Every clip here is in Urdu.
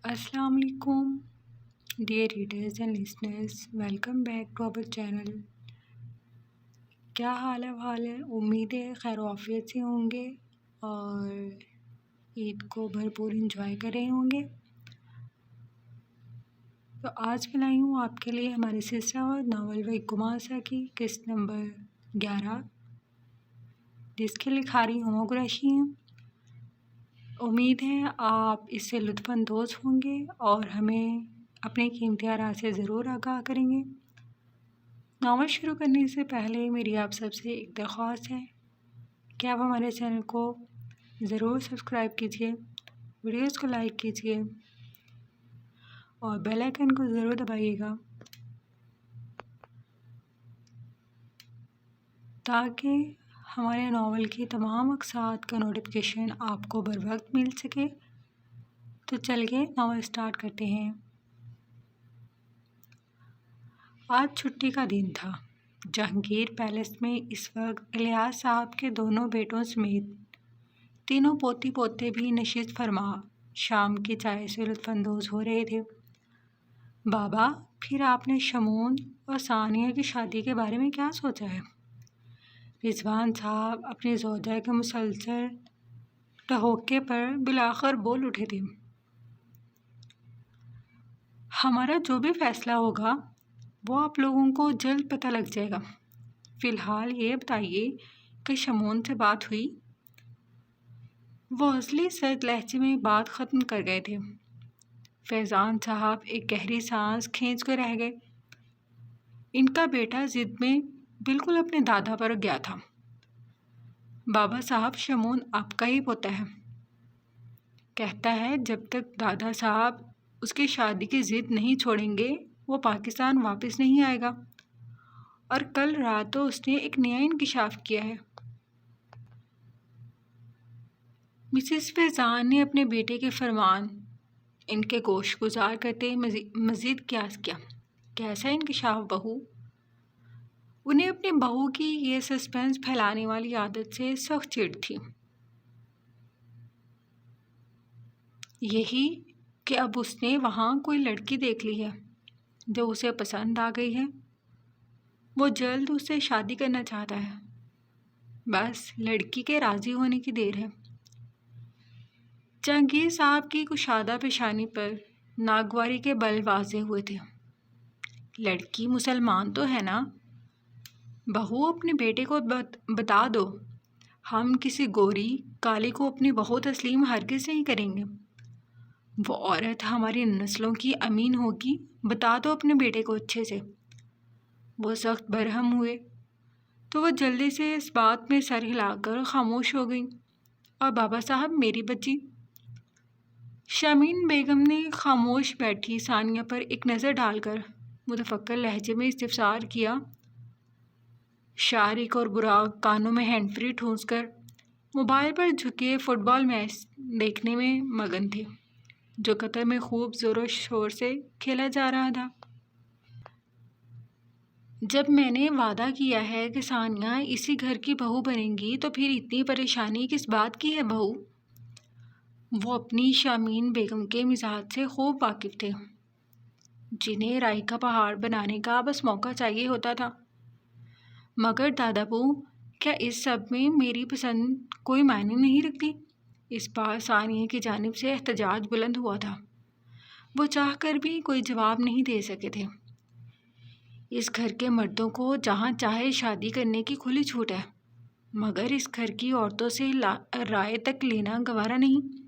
السلام علیکم dear readers and listeners, welcome back to our channel. کیا حال ہے؟ امید ہے خیر و عافیت سے ہوں گے اور عید کو بھرپور انجوائے کر رہے ہوں گے۔ تو آج میں لائی ہوں آپ کے لیے ہمارے سلسلہ ناول وحی کماسا کی قسط نمبر 11، جس کے لکھاری ہما قریشی ہیں۔ امید ہے آپ اس سے لطف اندوز ہوں گے اور ہمیں اپنے قیمتی آراء سے ضرور آگاہ کریں گے۔ ناول شروع کرنے سے پہلے میری آپ سب سے ایک درخواست ہے کہ آپ ہمارے چینل کو ضرور سبسکرائب کیجیے، ویڈیوز کو لائک کیجیے اور بیل آئیکن کو ضرور دبائیے گا تاکہ ہمارے ناول کی تمام اقساط کا نوٹیفیکیشن آپ کو بر وقت مل سکے۔ تو چلیے ناول سٹارٹ کرتے ہیں۔ آج چھٹی کا دن تھا۔ جہانگیر پیلس میں اس وقت الیاس صاحب کے دونوں بیٹوں سمیت تینوں پوتی پوتے بھی نشست فرما شام کی چائے سے لطف اندوز ہو رہے تھے۔ بابا، پھر آپ نے شمون اور ثانیہ کی شادی کے بارے میں کیا سوچا ہے؟ رضوان صاحب اپنی زوجہ کے مسلسل ٹہوکے پر بالآخر بول اٹھے تھے۔ ہمارا جو بھی فیصلہ ہوگا وہ آپ لوگوں کو جلد پتہ لگ جائے گا۔ فی الحال یہ بتائیے کہ شمون سے بات ہوئی؟ وہ اصلی سرد لہجے میں بات ختم کر گئے تھے۔ فیضان صاحب ایک گہری سانس کھینچ کر رہ گئے۔ ان کا بیٹا ضد میں بالکل اپنے دادا پر گیا تھا۔ بابا صاحب، شمون آپ کا ہی پوتا ہے۔ کہتا ہے جب تک دادا صاحب اس کی شادی کی ضد نہیں چھوڑیں گے وہ پاکستان واپس نہیں آئے گا، اور کل رات تو اس نے ایک نیا انکشاف کیا ہے۔ مسز فیضان نے اپنے بیٹے کے فرمان ان کے گوش گزار کرتے مزید قیاس کیا۔ کیسا انکشاف بہو؟ انہیں اپنی بہو کی یہ سسپنس پھیلانے والی عادت سے سخت چڑ تھی۔ یہی کہ اب اس نے وہاں کوئی لڑکی دیکھ لی ہے جو اسے پسند آ گئی ہے۔ وہ جلد اس سے شادی کرنا چاہتا ہے، بس لڑکی کے راضی ہونے کی دیر ہے۔ جہانگیر صاحب کی کشادہ پیشانی پر ناگواری کے بل واضح ہوئے تھے۔ لڑکی مسلمان تو ہے نا؟ بہو، اپنے بیٹے کو بتا دو ہم کسی گوری کالی کو اپنی بہو تسلیم ہرگز نہیں کریں گے۔ وہ عورت ہماری نسلوں کی امین ہوگی، بتا دو اپنے بیٹے کو اچھے سے۔ وہ سخت برہم ہوئے تو وہ جلدی سے اس بات میں سر ہلا کر خاموش ہو گئیں۔ اور بابا صاحب، میری بچی؟ شامین بیگم نے خاموش بیٹھی ثانیہ پر ایک نظر ڈال کر متفکر لہجے میں استفسار کیا۔ شارق اور براق کانوں میں ہینڈ فری ٹھونس کر موبائل پر جھکے فٹ بال میچ دیکھنے میں مگن تھے جو قطر میں خوب زور و شور سے کھیلا جا رہا تھا۔ جب میں نے وعدہ کیا ہے کہ ثانیہ اسی گھر کی بہو بنے گی تو پھر اتنی پریشانی کس بات کی ہے بہو؟ وہ اپنی شامین بیگم کے مزاج سے خوب واقف تھے، جنہیں رائی کا پہاڑ بنانے کا بس موقع چاہیے ہوتا تھا۔ مگر دادا بو، کیا اس سب میں میری پسند کوئی معنی نہیں رکھتی؟ اس بار ثانیہ کی جانب سے احتجاج بلند ہوا تھا۔ وہ چاہ کر بھی کوئی جواب نہیں دے سکے تھے۔ اس گھر کے مردوں کو جہاں چاہے شادی کرنے کی کھلی چھوٹ ہے، مگر اس گھر کی عورتوں سے رائے تک لینا گوارا نہیں۔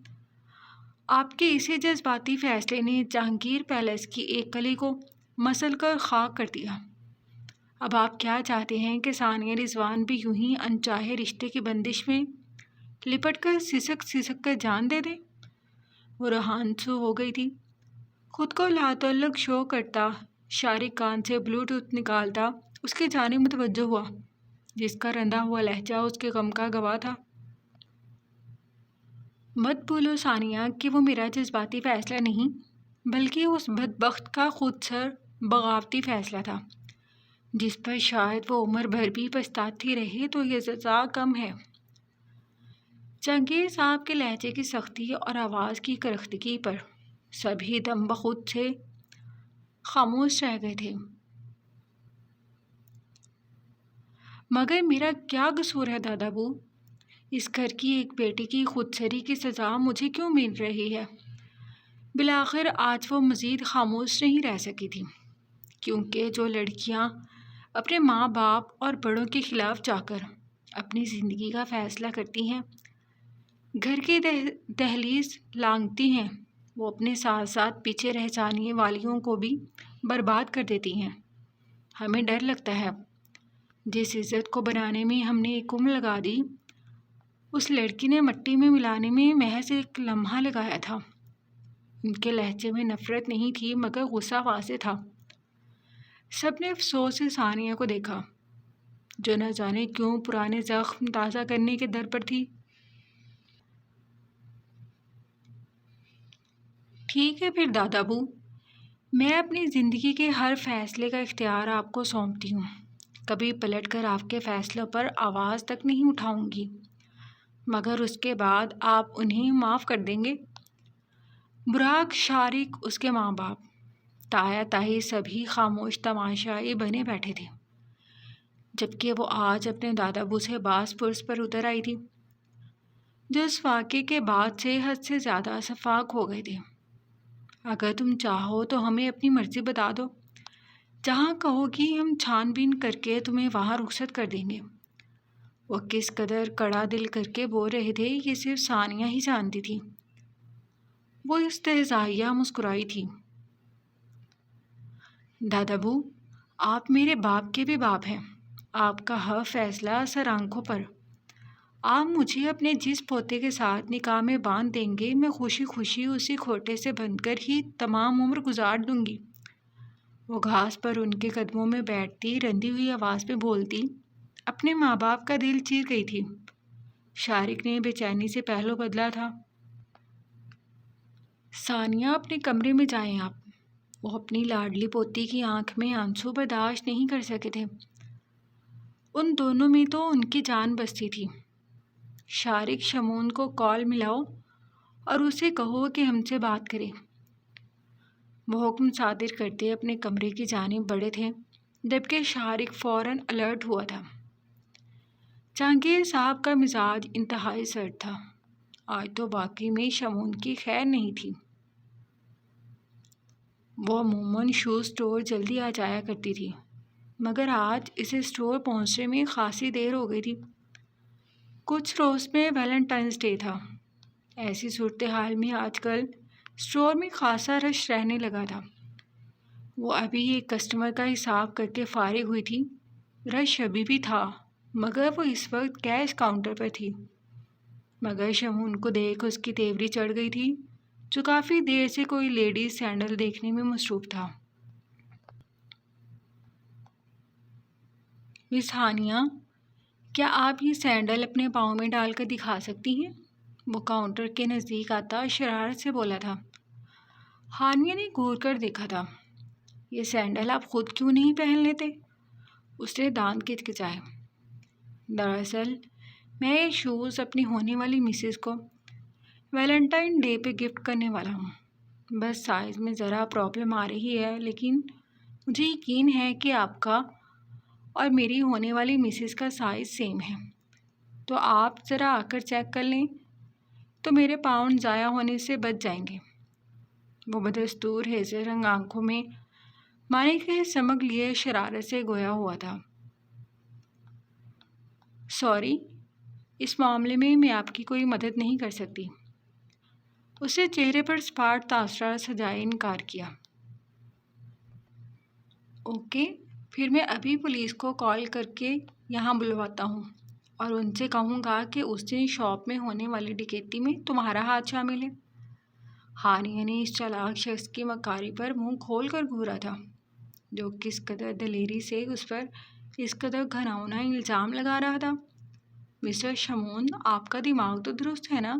آپ کے اسی جذباتی فیصلے نے جہانگیر پیلس کی ایک کلی کو مسل کر خاک کر دیا۔ اب آپ کیا چاہتے ہیں کہ ثانیہ رضوان بھی یوں ہی انچاہے رشتے کی بندش میں لپٹ کر سسک کر جان دے دیں؟ وہ روحانسو ہو گئی تھی۔ خود کو لاتعلق شو کرتا شارق کان سے بلوٹوتھ نکالتا اس کی جانب متوجہ ہوا، جس کا رندا ہوا لہجہ اس کے غم کا گواہ تھا۔ مت بھولو ثانیہ کہ وہ میرا جذباتی فیصلہ نہیں بلکہ اس بدبخت کا خود سر بغاوتی فیصلہ تھا، جس پر شاید وہ عمر بھر بھی پچھتاتی رہے تو یہ سزا کم ہے۔ جہانگیر صاحب کے لہجے کی سختی اور آواز کی کرختگی پر سبھی دم بخود سے خاموش رہ گئے تھے۔ مگر میرا کیا قصور ہے دادا بو؟ اس گھر کی ایک بیٹی کی خودسری کی سزا مجھے کیوں مل رہی ہے؟ بالآخر آج وہ مزید خاموش نہیں رہ سکی تھی، کیونکہ جو لڑکیاں اپنے ماں باپ اور بڑوں کے خلاف جا کر اپنی زندگی کا فیصلہ کرتی ہیں، گھر کی دہلیز لانگتی ہیں، وہ اپنے ساتھ ساتھ پیچھے رہ جانے والیوں کو بھی برباد کر دیتی ہیں۔ ہمیں ڈر لگتا ہے جس عزت کو بنانے میں ہم نے ایک عمر لگا دی، اس لڑکی نے مٹی میں ملانے میں محض ایک لمحہ لگایا تھا۔ ان کے لہجے میں نفرت نہیں تھی مگر غصہ واضح تھا۔ سب نے افسوس سے ثانیہ کو دیکھا، جو نہ جانے کیوں پرانے زخم تازہ کرنے کے در پر تھی۔ ٹھیک ہے پھر دادا بو، میں اپنی زندگی کے ہر فیصلے کا اختیار آپ کو سونپتی ہوں، کبھی پلٹ کر آپ کے فیصلوں پر آواز تک نہیں اٹھاؤں گی، مگر اس کے بعد آپ انہیں معاف کر دیں گے؟ براق، شارق، اس کے ماں باپ، تایا تائی سبھی خاموش تماشائی بنے بیٹھے تھے، جبکہ وہ آج اپنے دادا بو سے باز پرس پر اتر آئی تھی، جو اس واقعے کے بعد سے حد سے زیادہ شفاق ہو گئے تھے۔ اگر تم چاہو تو ہمیں اپنی مرضی بتا دو، جہاں کہو گی ہم چھان بین کر کے تمہیں وہاں رخصت کر دیں گے۔ وہ کس قدر کڑا دل کر کے بول رہے تھے یہ صرف ثانیہ ہی جانتی تھی۔ وہ استہزائیہ مسکرائی تھی۔ دادا بو، آپ میرے باپ کے بھی باپ ہیں، آپ کا ہر فیصلہ سر آنکھوں پر۔ آپ مجھے اپنے جس پوتے کے ساتھ نکاح میں باندھ دیں گے، میں خوشی خوشی اسی کھوٹے سے بندھ کر ہی تمام عمر گزار دوں گی۔ وہ گھاس پر ان کے قدموں میں بیٹھتی رندی ہوئی آواز میں بولتی اپنے ماں باپ کا دل چیر گئی تھی۔ شارق نے بے چینی سے پہلو بدلا تھا۔ ثانیہ، اپنے کمرے میں جائیں آپ۔ وہ اپنی لاڈلی پوتی کی آنکھ میں آنسو برداشت نہیں کر سکے تھے۔ ان دونوں میں تو ان کی جان بستی تھی۔ شارق، شمون کو کال ملاؤ اور اسے کہو کہ ہم سے بات کرے۔ وہ حکم صادر کرتے اپنے کمرے کی جانب بڑھے تھے، جبکہ شارق فوراً الرٹ ہوا تھا۔ جہانگیر صاحب کا مزاج انتہائی سرد تھا۔ آج تو واقعی میں شمون کی خیر نہیں تھی۔ وہ عموماً شوز اسٹور جلدی آ جایا کرتی تھی، مگر آج اسے اسٹور پہنچنے میں خاصی دیر ہو گئی تھی۔ کچھ روز میں ویلنٹائنس ڈے تھا۔ ایسی صورتحال میں آج کل اسٹور میں خاصا رش رہنے لگا تھا۔ وہ ابھی ایک کسٹمر کا حساب کر کے فارغ ہوئی تھی۔ رش ابھی بھی تھا، مگر وہ اس وقت کیش کاؤنٹر پر تھی۔ مگر شمون کو دیکھ اس کی تیوری چڑھ گئی تھی، جو کافی دیر سے کوئی لیڈیز سینڈل دیکھنے میں مصروف تھا۔ مس ہانیہ، کیا آپ یہ سینڈل اپنے پاؤں میں ڈال کر دکھا سکتی ہیں؟ وہ کاؤنٹر کے نزدیک آتا شرارت سے بولا تھا۔ ہانیہ نے گور کر دیکھا تھا۔ یہ سینڈل آپ خود کیوں نہیں پہن لیتے؟ اس نے دانت کچکچائے۔ دراصل میں یہ شوز اپنی ہونے والی مسز کو ویلنٹائن ڈے پہ گفٹ کرنے والا ہوں۔ بس سائز میں ذرا پرابلم آ رہی ہے، لیکن مجھے یقین ہے کہ آپ کا اور میری ہونے والی مسز کا سائز سیم ہے، تو آپ ذرا آ کر چیک کر لیں تو میرے پاؤنڈ ضائع ہونے سے بچ جائیں گے۔ وہ بدستور ہیزل رنگ آنکھوں میں مانے کے چمک لیے شرارت سے گویا ہوا تھا۔ سوری، اس معاملے میں آپ کی کوئی مدد نہیں کر سکتی۔ اس نے چہرے پر سپاٹ تاثرات سجائے انکار کیا۔ اوکے، پھر میں ابھی پولیس کو کال کر کے یہاں بلواتا ہوں اور ان سے کہوں گا کہ اس دن شاپ میں ہونے والی ڈکیتی میں تمہارا ہاتھ شامل ہے۔ ہانیہ نے اس چالاک شخص کی مکاری پر منہ کھول کر گھورا تھا، جو کس قدر دلیری سے اس پر اس قدر گھناؤنا الزام لگا رہا تھا۔ مسٹر شمون، آپ کا دماغ تو درست ہے نا؟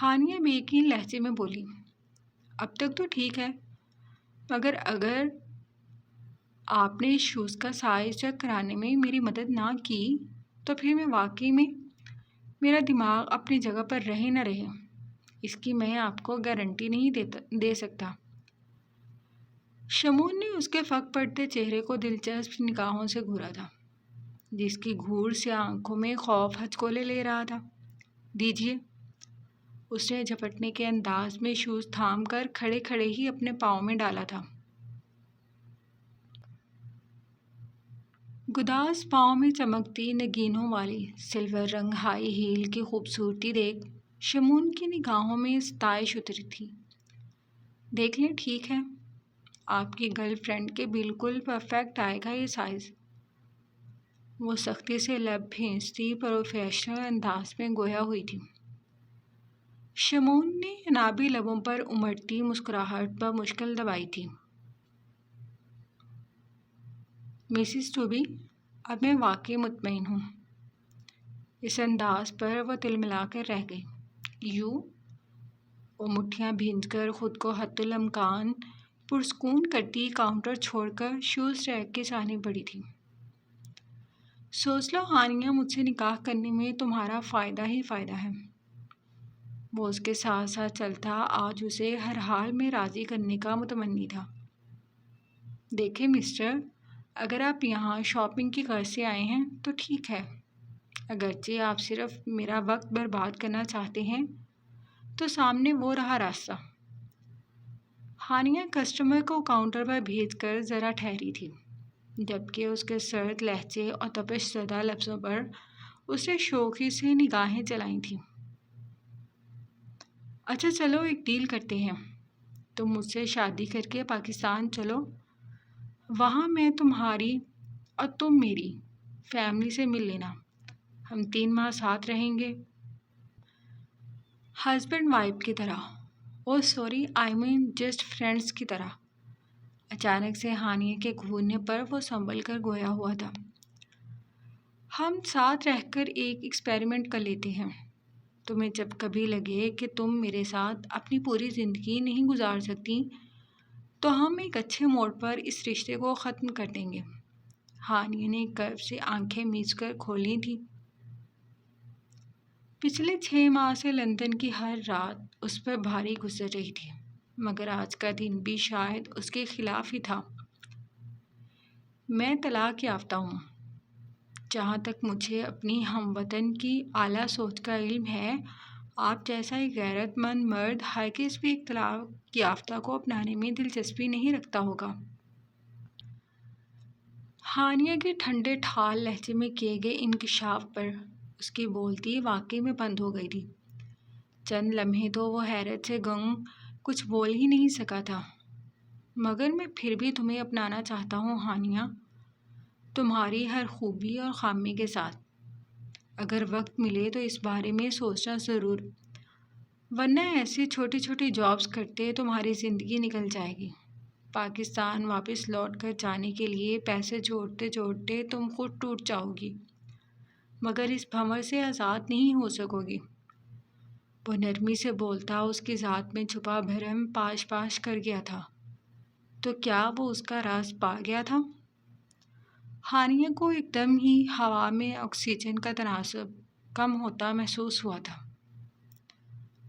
ہانیہ بے یقین لہجے میں بولی۔ اب تک تو ٹھیک ہے، مگر اگر آپ نے اس شوز کا سائز چیک کرانے میں میری مدد نہ کی تو پھر میں واقعی میں میرا دماغ اپنی جگہ پر رہے نہ رہے۔ اس کی میں آپ کو گارنٹی نہیں دے سکتا۔ شمون نے اس کے فق پڑتے چہرے کو دلچسپ نگاہوں سے گھورا تھا، جس کی گھور سے آنکھوں میں خوف ہچکولے لے رہا تھا۔ دیجیے، اس نے جھپٹنے کے انداز میں شوز تھام کر کھڑے کھڑے ہی اپنے پاؤں میں ڈالا تھا۔ گداز پاؤں میں چمکتی نگینوں والی سلور رنگ ہائی ہیل کی خوبصورتی دیکھ شمون کی نگاہوں میں ستائش اتری تھی۔ دیکھ لیں، ٹھیک ہے، آپ کی گرل فرینڈ کے بالکل پرفیکٹ آئے گا یہ سائز۔ وہ سختی سے لب بھینچتی پروفیشنل انداز میں گویا ہوئی تھی۔ شمون نے انابی لبوں پر امڑتی مسکراہٹ بمشکل دبائی تھی۔ مسز ٹوبی، اب میں واقعی مطمئن ہوں۔ اس انداز پر وہ تلملا کر رہ گئی۔ یوں؟ وہ مٹھیاں بھینج کر خود کو حتی الامکان پرسکون کرتی کاؤنٹر چھوڑ کر شوز ریک کے سامنے پڑی تھی۔ سوچ لو ہانیہ، مجھ سے نکاح کرنے میں تمہارا فائدہ ہی فائدہ ہے۔ وہ اس کے ساتھ ساتھ چلتا آج اسے ہر حال میں راضی کرنے کا متمنی تھا۔ دیکھیں مسٹر، اگر آپ یہاں شاپنگ کی غرض سے آئے ہیں تو ٹھیک ہے، اگرچہ آپ صرف میرا وقت برباد کرنا چاہتے ہیں تو سامنے وہ رہا راستہ۔ ہانیہ کسٹمر کو کاؤنٹر پر بھیج کر ذرا ٹھہری تھی، جبکہ اس کے سرد لہجے اور تپش زدہ لفظوں پر اس نے شوخی سے نگاہیں چلائی تھیں۔ اچھا چلو، ایک ڈیل کرتے ہیں، تم مجھ سے شادی کر کے پاکستان چلو، وہاں میں تمہاری اور تم میری فیملی سے مل لینا، ہم 3 ماہ ساتھ رہیں گے، ہسبینڈ وائف کی طرح۔ او سوری، آئی مین جسٹ فرینڈس کی طرح۔ اچانک سے ہانیہ کے گھورنے پر وہ سنبھل کر گویا ہوا تھا۔ ہم ساتھ رہ کر ایک ایکسپیریمنٹ کر لیتے ہیں۔ تمہیں جب کبھی لگے کہ تم میرے ساتھ اپنی پوری زندگی نہیں گزار سکتی تو ہم ایک اچھے موڑ پر اس رشتے کو ختم کر دیں گے۔ ہانیہ نے کرب سے آنکھیں میچ کر کھولی تھیں۔ پچھلے 6 ماہ سے لندن کی ہر رات اس پر بھاری گزر رہی تھی، مگر آج کا دن بھی شاید اس کے خلاف ہی تھا۔ میں طلاق یافتہ ہوں۔ جہاں تک مجھے اپنی ہم وطن کی اعلیٰ سوچ کا علم ہے، آپ جیسا ایک غیرت مند مرد ہرگز بھی ایک طلاق یافتہ کو اپنانے میں دلچسپی نہیں رکھتا ہوگا۔ ہانیہ کے ٹھنڈے ٹھار لہجے میں کیے گئے انکشاف پر اس کی بولتی واقعی میں بند ہو گئی تھی۔ چند لمحے تو وہ حیرت سے گنگ کچھ بول ہی نہیں سکا تھا۔ مگر میں پھر بھی تمہیں اپنانا چاہتا ہوں ہانیہ، تمہاری ہر خوبی اور خامی کے ساتھ۔ اگر وقت ملے تو اس بارے میں سوچنا ضرور، ورنہ ایسی چھوٹی چھوٹی جابز کرتے تمہاری زندگی نکل جائے گی۔ پاکستان واپس لوٹ کر جانے کے لیے پیسے جوڑتے جوڑتے تم خود ٹوٹ جاؤ گی، مگر اس بھنور سے آزاد نہیں ہو سکو گی۔ وہ نرمی سے بولتا اس کی ذات میں چھپا بھرم پاش پاش کر گیا تھا۔ تو کیا وہ اس کا راز پا گیا تھا؟ ہانیہ کو ایک دم ہی ہوا میں آکسیجن کا تناسب کم ہوتا محسوس ہوا تھا۔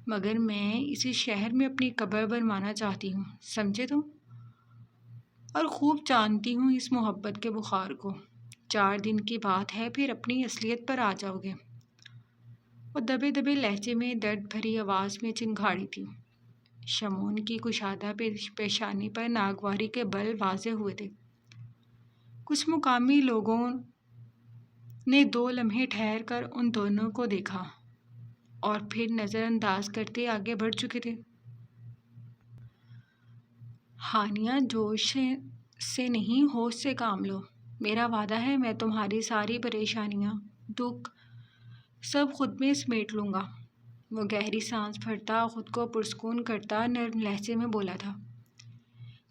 مگر میں اسی شہر میں اپنی قبر بنوانا چاہتی ہوں، سمجھے تم؟ اور خوب جانتی ہوں اس محبت کے بخار کو۔ 4 دن کی بات ہے، پھر اپنی اصلیت پر آ جاؤ گے۔ وہ دبے دبے لہجے میں درد بھری آواز میں چنگھاڑی تھی۔ شمون کی کشادہ پیشانی پر ناگواری کے بل واضح ہوئے تھے۔ کچھ مقامی لوگوں نے 2 لمحے ٹھہر کر ان دونوں کو دیکھا اور پھر نظر انداز کرتے آگے بڑھ چکے تھے۔ ہانیہ، جوش سے نہیں، ہوش سے کام لو۔ میرا وعدہ ہے میں تمہاری ساری پریشانیاں، دکھ سب خود میں سمیٹ لوں گا۔ وہ گہری سانس بھرتا خود کو پرسکون کرتا نرم لہجے میں بولا تھا۔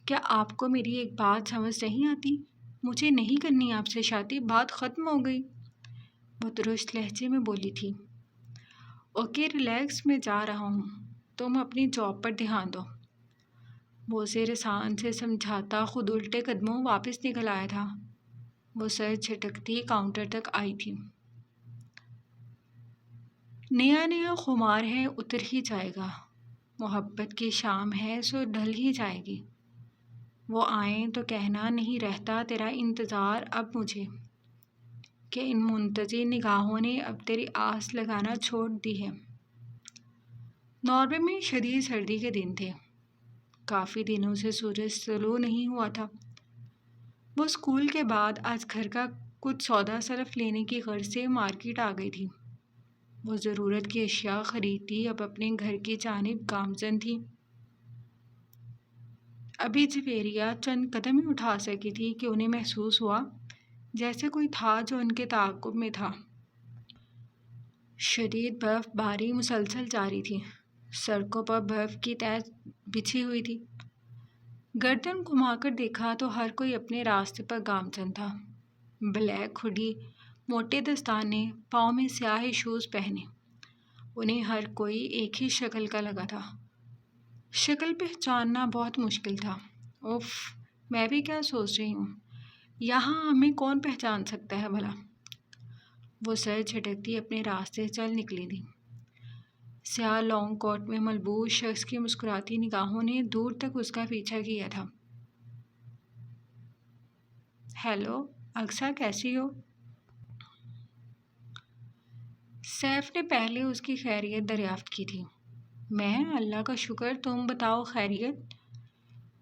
کیا آپ کو میری ایک بات سمجھ نہیں آتی؟ مجھے نہیں کرنی آپ سے شادی، بات ختم ہو گئی۔ وہ درست لہجے میں بولی تھی۔ اوکے ریلیکس، میں جا رہا ہوں، تم اپنی جاب پر دھیان دو۔ وہ زیر احسان سے سمجھاتا خود الٹے قدموں واپس نکل آیا تھا۔ وہ سر جھٹکتی کاؤنٹر تک آئی تھی۔ نیا نیا خمار ہے، اتر ہی جائے گا، محبت کی شام ہے سو ڈھل ہی جائے گی، وہ آئیں تو کہنا نہیں رہتا تیرا انتظار اب مجھے، کہ ان منتظر نگاہوں نے اب تیری آس لگانا چھوڑ دی ہے۔ ناروے میں شدید سردی کے دن تھے، کافی دنوں سے سورج طلوع نہیں ہوا تھا۔ وہ اسکول کے بعد آج گھر کا کچھ سودا صرف لینے کی غرض سے مارکیٹ آ گئی تھی۔ وہ ضرورت کی اشیاء خریدتی اب اپنے گھر کی جانب گامزن تھی۔ ابھی جویریہ چند قدم ہی اٹھا سکی تھی کہ انہیں محسوس ہوا جیسے کوئی تھا جو ان کے تعاقب میں تھا۔ شدید برف باری مسلسل جاری تھی، سڑکوں پر برف کی تہ بچھی ہوئی تھی۔ گردن گھما کر دیکھا تو ہر کوئی اپنے راستے پر گامزن تھا، بلیک ہوڈی، موٹے دستانے، پاؤں میں سیاہ شوز پہنے۔ انہیں ہر کوئی ایک ہی شکل کا لگا تھا۔ شکل پہچاننا بہت مشکل تھا۔ اف، میں بھی کیا سوچ رہی ہوں، یہاں ہمیں کون پہچان سکتا ہے بھلا؟ وہ سر جھٹکتی اپنے راستے چل نکلی تھی۔ سیاہ لانگ کوٹ میں ملبوس شخص کی مسکراتی نگاہوں نے دور تک اس کا پیچھا کیا تھا۔ ہیلو اقصیٰ، کیسی ہو؟ سیف نے پہلے اس کی خیریت دریافت کی تھی۔ میں اللہ کا شکر، تم بتاؤ خیریت؟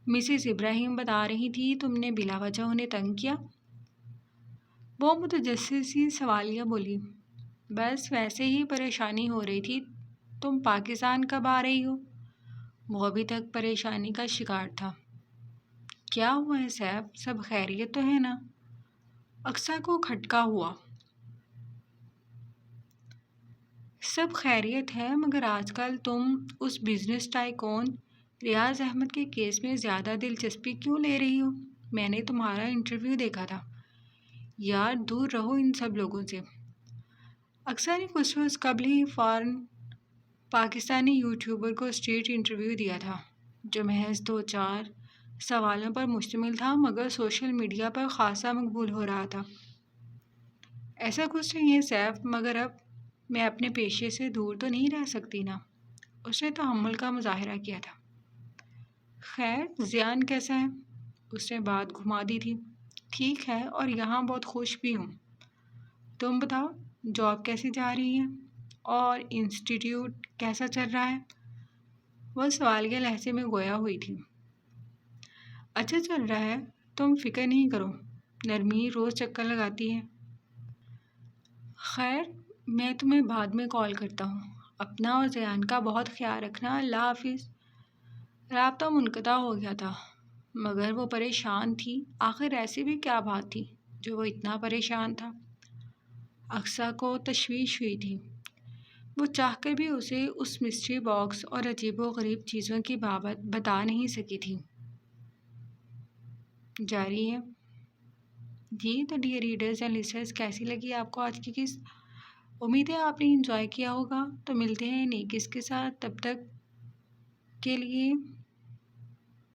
مسز ابراہیم بتا رہی تھی تم نے بلا وجہ انہیں تنگ کیا۔ وہ متجسس سی سوالیہ بولی۔ بس ویسے ہی پریشانی ہو رہی تھی۔ تم پاکستان کب آ رہی ہو؟ وہ ابھی تک پریشانی کا شکار تھا۔ کیا ہوا ہے سیف، سب خیریت تو ہے نا؟ اقصیٰ کو کھٹکا ہوا۔ سب خیریت ہے، مگر آج کل تم اس بزنس ٹائکون ریاض احمد کے کیس میں زیادہ دلچسپی کیوں لے رہی ہو؟ میں نے تمہارا انٹرویو دیکھا تھا۔ یار دور رہو ان سب لوگوں سے۔ اقصیٰ نے کچھ روز قبل ہی فارن پاکستانی یوٹیوبر کو اسٹریٹ انٹرویو دیا تھا، جو محض 2-4 سوالوں پر مشتمل تھا، مگر سوشل میڈیا پر خاصا مقبول ہو رہا تھا۔ ایسا کچھ نہیں ہے سیف، مگر اب میں اپنے پیشے سے دور تو نہیں رہ سکتی نا۔ اس نے تحمل کا مظاہرہ کیا تھا۔ خیر، زیان کیسا ہے؟ اس نے بات گھما دی تھی۔ ٹھیک ہے، اور یہاں بہت خوش بھی ہوں۔ تم بتاؤ، جاب کیسی جا رہی ہے؟ اور انسٹیٹیوٹ کیسا چل رہا ہے؟ وہ سوالیہ لہجے میں گویا ہوئی تھی۔ اچھا چل رہا ہے، تم فکر نہیں کرو، نرمی روز چکر لگاتی ہے۔ خیر، میں تمہیں بعد میں کال کرتا ہوں۔ اپنا اور زیان کا بہت خیال رکھنا، اللہ حافظ۔ رابطہ منقطع ہو گیا تھا، مگر وہ پریشان تھی۔ آخر ایسی بھی کیا بات تھی جو وہ اتنا پریشان تھا؟ اقصیٰ کو تشویش ہوئی تھی۔ وہ چاہ کر بھی اسے اس مسٹری باکس اور عجیب و غریب چیزوں کی بابت بتا نہیں سکی تھی۔ جاری ہے۔ جی تو ڈیئر ریڈرز اینڈ لسنرز، کیسی لگی آپ کو آج کی قسط؟ امید ہے آپ نے انجوائے کیا ہوگا۔ تو ملتے ہیں نئی قسط کے ساتھ، تب تک کے لیے